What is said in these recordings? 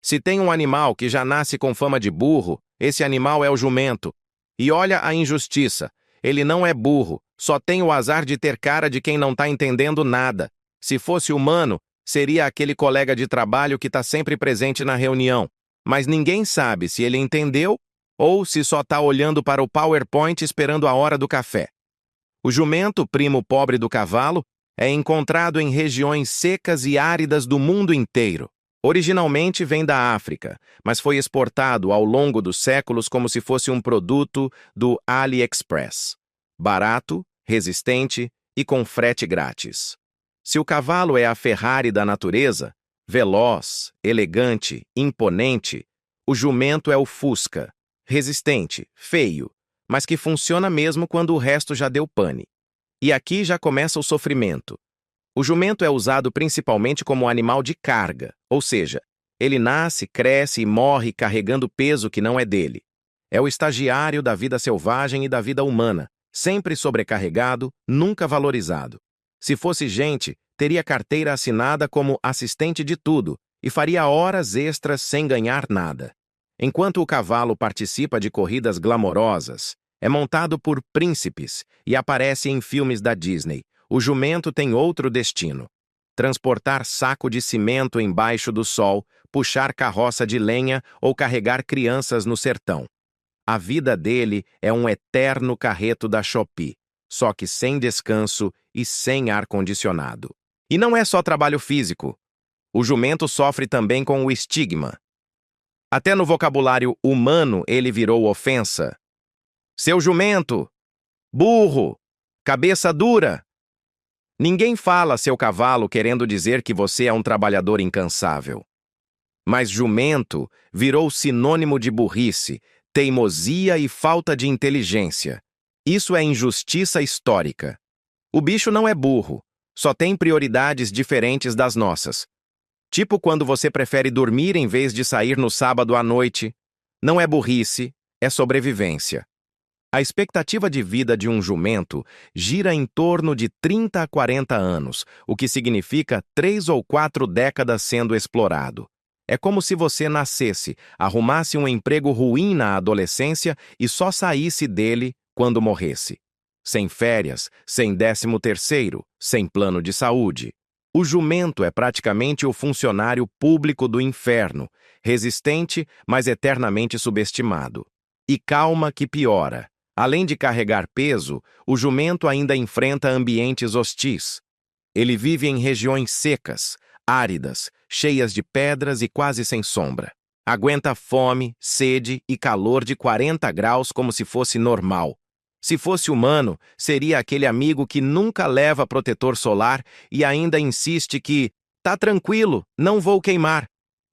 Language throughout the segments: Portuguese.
Se tem um animal que já nasce com fama de burro, esse animal é o jumento. E olha a injustiça. Ele não é burro, só tem o azar de ter cara de quem não tá entendendo nada. Se fosse humano, seria aquele colega de trabalho que tá sempre presente na reunião. Mas ninguém sabe se ele entendeu ou se só tá olhando para o PowerPoint esperando a hora do café. O jumento, primo pobre do cavalo, é encontrado em regiões secas e áridas do mundo inteiro. Originalmente vem da África, mas foi exportado ao longo dos séculos como se fosse um produto do AliExpress. Barato, resistente e com frete grátis. Se o cavalo é a Ferrari da natureza, veloz, elegante, imponente, o jumento é o Fusca, resistente, feio, mas que funciona mesmo quando o resto já deu pane. E aqui já começa o sofrimento. O jumento é usado principalmente como animal de carga, ou seja, ele nasce, cresce e morre carregando peso que não é dele. É o estagiário da vida selvagem e da vida humana, sempre sobrecarregado, nunca valorizado. Se fosse gente, teria carteira assinada como assistente de tudo e faria horas extras sem ganhar nada. Enquanto o cavalo participa de corridas glamorosas, é montado por príncipes e aparece em filmes da Disney, o jumento tem outro destino: transportar saco de cimento embaixo do sol, puxar carroça de lenha ou carregar crianças no sertão. A vida dele é um eterno carreto da Shopee, só que sem descanso e sem ar-condicionado. E não é só trabalho físico. O jumento sofre também com o estigma. Até no vocabulário humano ele virou ofensa. Seu jumento! Burro! Cabeça dura! Ninguém fala seu cavalo querendo dizer que você é um trabalhador incansável. Mas jumento virou sinônimo de burrice, teimosia e falta de inteligência. Isso é injustiça histórica. O bicho não é burro, só tem prioridades diferentes das nossas. Tipo quando você prefere dormir em vez de sair no sábado à noite. Não é burrice, é sobrevivência. A expectativa de vida de um jumento gira em torno de 30 a 40 anos, o que significa 3 ou 4 décadas sendo explorado. É como se você nascesse, arrumasse um emprego ruim na adolescência e só saísse dele quando morresse. Sem férias, sem 13º, sem plano de saúde. O jumento é praticamente o funcionário público do inferno, resistente, mas eternamente subestimado. E calma que piora. Além de carregar peso, o jumento ainda enfrenta ambientes hostis. Ele vive em regiões secas, áridas, cheias de pedras e quase sem sombra. Aguenta fome, sede e calor de 40 graus como se fosse normal. Se fosse humano, seria aquele amigo que nunca leva protetor solar e ainda insiste que "tá tranquilo, não vou queimar".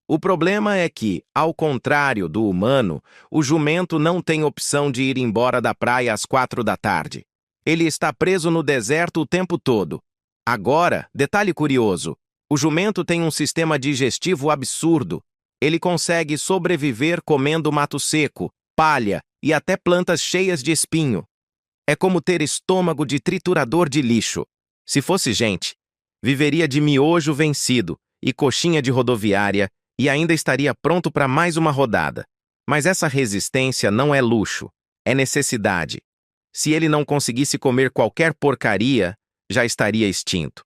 O problema é que, ao contrário do humano, o jumento não tem opção de ir embora da praia às 4 da tarde. Ele está preso no deserto o tempo todo. Agora, detalhe curioso, o jumento tem um sistema digestivo absurdo. Ele consegue sobreviver comendo mato seco, palha e até plantas cheias de espinho. É como ter estômago de triturador de lixo. Se fosse gente, viveria de miojo vencido e coxinha de rodoviária e ainda estaria pronto para mais uma rodada. Mas essa resistência não é luxo, é necessidade. Se ele não conseguisse comer qualquer porcaria, já estaria extinto.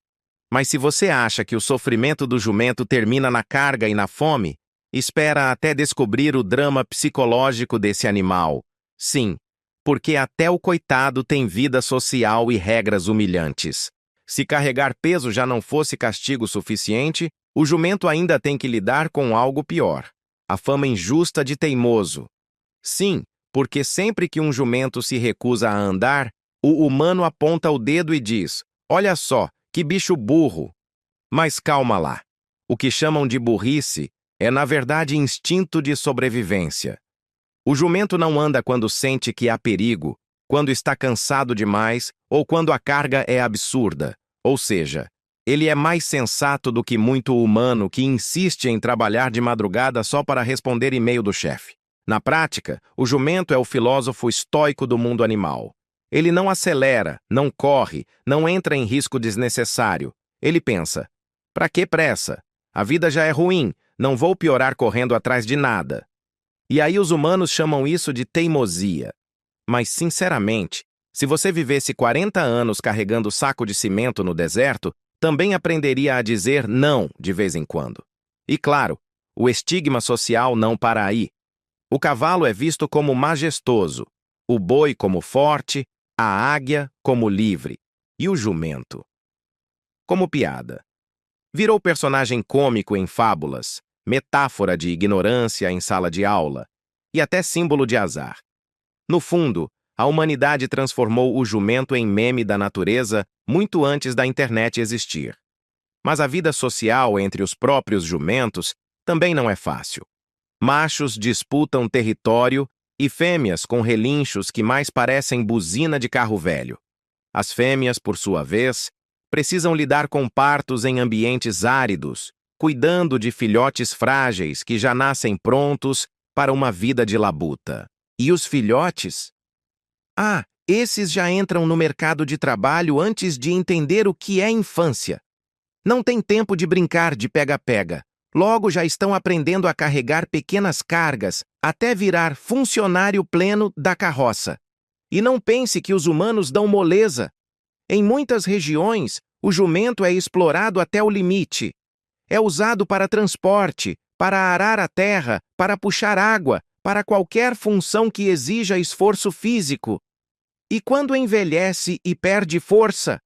Mas se você acha que o sofrimento do jumento termina na carga e na fome, espera até descobrir o drama psicológico desse animal. Sim, porque até o coitado tem vida social e regras humilhantes. Se carregar peso já não fosse castigo suficiente, o jumento ainda tem que lidar com algo pior: a fama injusta de teimoso. Sim, porque sempre que um jumento se recusa a andar, o humano aponta o dedo e diz: "Olha só, que bicho burro". Mas calma lá. O que chamam de burrice é, na verdade, instinto de sobrevivência. O jumento não anda quando sente que há perigo, quando está cansado demais ou quando a carga é absurda. Ou seja, ele é mais sensato do que muito humano que insiste em trabalhar de madrugada só para responder e-mail do chefe. Na prática, o jumento é o filósofo estoico do mundo animal. Ele não acelera, não corre, não entra em risco desnecessário. Ele pensa: "Pra que pressa? A vida já é ruim, Não vou piorar correndo atrás de nada. E aí os humanos chamam isso de teimosia. Mas, sinceramente, se você vivesse 40 anos carregando saco de cimento no deserto, também aprenderia a dizer não de vez em quando. E claro, o estigma social não para aí. O cavalo é visto como majestoso, o boi como forte, a águia como livre e o jumento como piada. Virou personagem cômico em fábulas, metáfora de ignorância em sala de aula e até símbolo de azar. No fundo, a humanidade transformou o jumento em meme da natureza muito antes da internet existir. Mas a vida social entre os próprios jumentos também não é fácil. Machos disputam território e fêmeas com relinchos que mais parecem buzina de carro velho. As fêmeas, por sua vez, precisam lidar com partos em ambientes áridos, cuidando de filhotes frágeis que já nascem prontos para uma vida de labuta. E os filhotes? Ah, esses já entram no mercado de trabalho antes de entender o que é infância. Não tem tempo de brincar de pega-pega. Logo já estão aprendendo a carregar pequenas cargas até virar funcionário pleno da carroça. E não pense que os humanos dão moleza. Em muitas regiões, o jumento é explorado até o limite. É usado para transporte, para arar a terra, para puxar água, para qualquer função que exija esforço físico. E quando envelhece e perde força,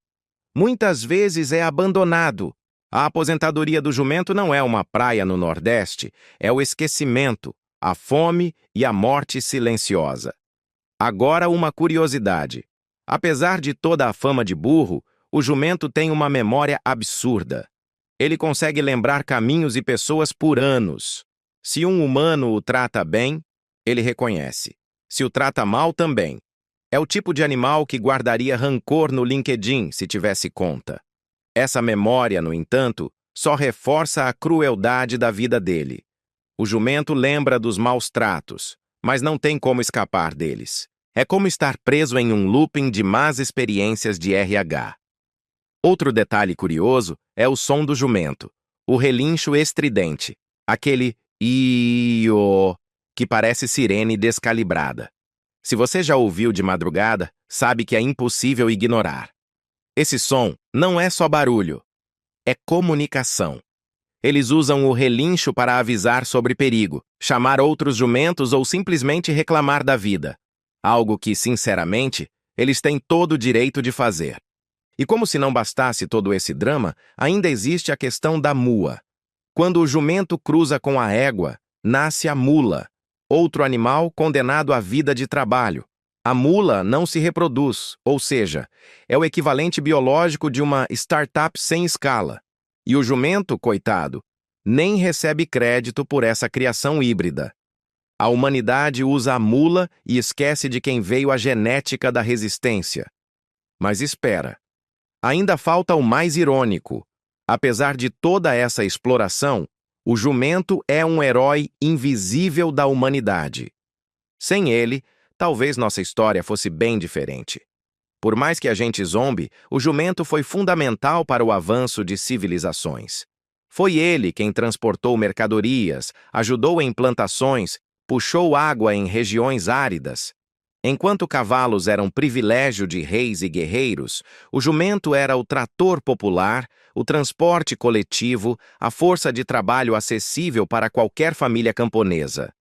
muitas vezes é abandonado. A aposentadoria do jumento não é uma praia no Nordeste, é o esquecimento, a fome e a morte silenciosa. Agora uma curiosidade. Apesar de toda a fama de burro, o jumento tem uma memória absurda. Ele consegue lembrar caminhos e pessoas por anos. Se um humano o trata bem, ele reconhece. Se o trata mal, também. É o tipo de animal que guardaria rancor no LinkedIn se tivesse conta. Essa memória, no entanto, só reforça a crueldade da vida dele. O jumento lembra dos maus tratos, mas não tem como escapar deles. É como estar preso em um looping de más experiências de RH. Outro detalhe curioso é o som do jumento, o relincho estridente, aquele "iô" que parece sirene descalibrada. Se você já ouviu de madrugada, sabe que é impossível ignorar. Esse som não é só barulho, é comunicação. Eles usam o relincho para avisar sobre perigo, chamar outros jumentos ou simplesmente reclamar da vida. Algo que, sinceramente, eles têm todo o direito de fazer. E como se não bastasse todo esse drama, ainda existe a questão da mua. Quando o jumento cruza com a égua, nasce a mula, outro animal condenado à vida de trabalho. A mula não se reproduz, ou seja, é o equivalente biológico de uma startup sem escala. E o jumento, coitado, nem recebe crédito por essa criação híbrida. A humanidade usa a mula e esquece de quem veio a genética da resistência. Mas espera, ainda falta o mais irônico. Apesar de toda essa exploração, o jumento é um herói invisível da humanidade. Sem ele, talvez nossa história fosse bem diferente. Por mais que a gente zombe, o jumento foi fundamental para o avanço de civilizações. Foi ele quem transportou mercadorias, ajudou em plantações, puxou água em regiões áridas. Enquanto cavalos eram privilégio de reis e guerreiros, o jumento era o trator popular, o transporte coletivo, a força de trabalho acessível para qualquer família camponesa.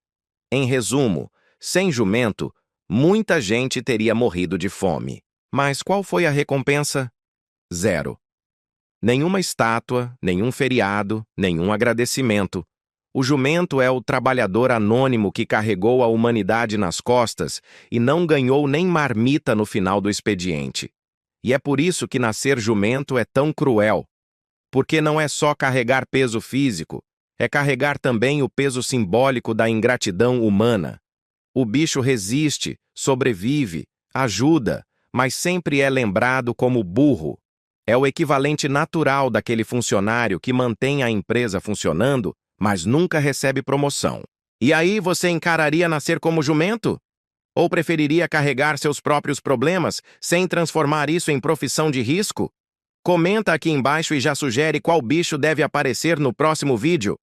Em resumo, sem jumento, muita gente teria morrido de fome. Mas qual foi a recompensa? Zero. Nenhuma estátua, nenhum feriado, nenhum agradecimento. O jumento é o trabalhador anônimo que carregou a humanidade nas costas e não ganhou nem marmita no final do expediente. E é por isso que nascer jumento é tão cruel. Porque não é só carregar peso físico, é carregar também o peso simbólico da ingratidão humana. O bicho resiste, sobrevive, ajuda, mas sempre é lembrado como burro. É o equivalente natural daquele funcionário que mantém a empresa funcionando, mas nunca recebe promoção. E aí você encararia nascer como jumento? Ou preferiria carregar seus próprios problemas sem transformar isso em profissão de risco? Comenta aqui embaixo e já sugere qual bicho deve aparecer no próximo vídeo.